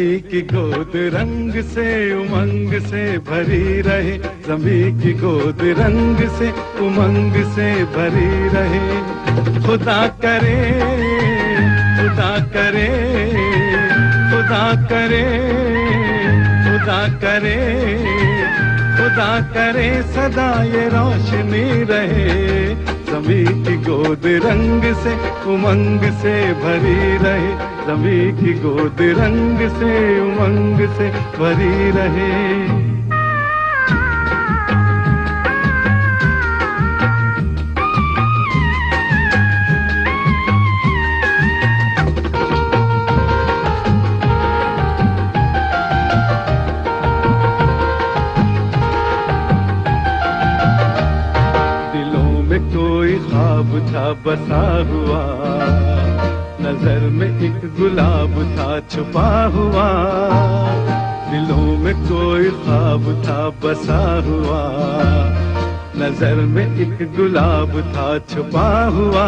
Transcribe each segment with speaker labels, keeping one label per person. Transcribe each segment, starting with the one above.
Speaker 1: ज़मी की गोद रंग से उमंग से भरी रहे, ज़मी की गोद रंग से उमंग से भरी रहे। खुदा करे, खुदा करे, खुदा करे, खुदा करे, खुदा करे सदा ये रोशनी रहे। ज़मी की गोद रंग से उमंग से भरी रहे, ज़मी की गोद रंग से उमंग से भरी रहे। कोई ख्वाब था बसा हुआ, नजर में एक गुलाब था छुपा हुआ। दिलों में कोई ख्वाब था बसा हुआ, नजर में एक गुलाब था छुपा हुआ।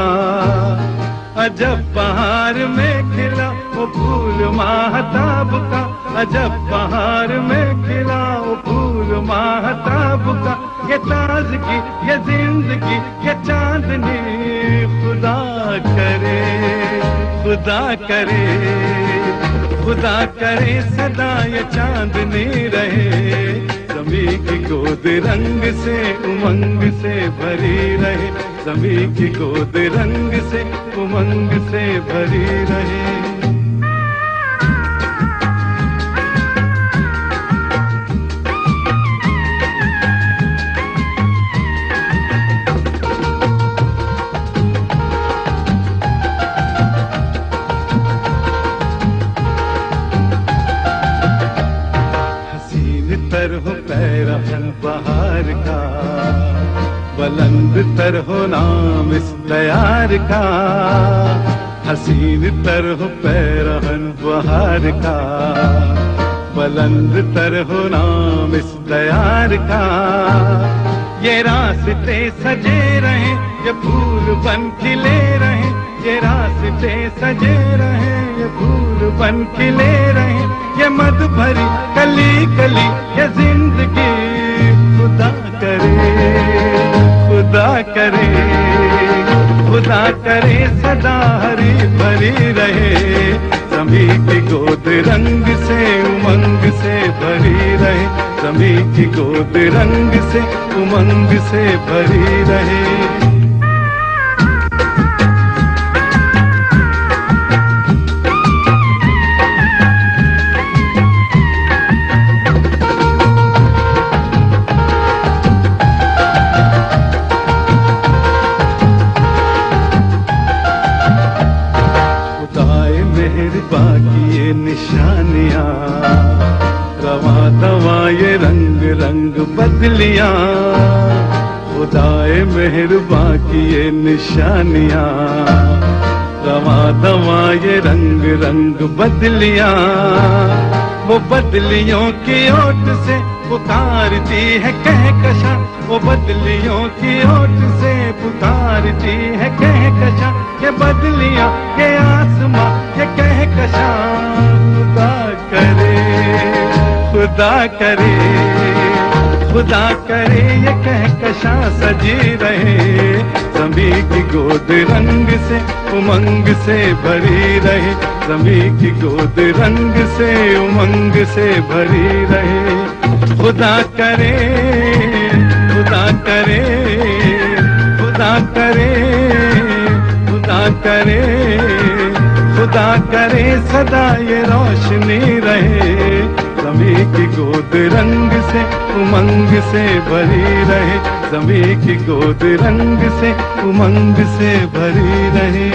Speaker 1: अजब बहार में खिला वो फूल माहताब का, अजब बहार में खिला वो फूल माहताब का। ये ताज़गी, ये जिंदगी, ये चांदनी खुदा करे, खुदा करे, खुदा करे सदा ये चांदनी रहे। ज़मी की गोद रंग से उमंग से भरी रहे, ज़मी की गोद रंग से उमंग से भरी रहे। तर हो पैरहन बहार का, बुलंद तर हो नाम इस दयार का। हसीन तर हो पैरहन बहार का, बुलंद तर हो नाम इस दयार का। ये रास्ते सजे रहे, ये फूल बन खिले रहे, ये रास्ते सजे रहे, ये फूल बन खिले रहे। ये मद भरी कली कली ये जिंदगी खुदा करे, खुदा करे, खुदा करे सदा हरी भरी रहे। ज़मी की गोद रंग से उमंग से भरी रहे, ज़मी की गोद रंग से उमंग से भरी रहे। बाकी ये निशानियां रवा दवा ये रंग रंग बदलियां। खुदाए मेहरबां की ये निशानियां रवा दवा ये रंग रंग बदलियां। वो बदलियों की ओट से पुकारती है कहकशां, वो बदलियों की ओट से पुकारती है कहकशां। ये बदलियां ये आसमां ये कहकशां खुदा करे, खुदा करे, खुदा करे ये कहकशां सजी रहे। ज़मी की गोद रंग से उमंग से भरी रहे, ज़मी की गोद रंग से उमंग से भरी रहे। खुदा करे, खुदा करे, खुदा करे, खुदा करे, खुदा करे सदा ये रोशनी रहे। ज़मी की गोद रंग से उमंग से भरी रहे, ज़मी की गोद रंग से उमंग से भरी रहे।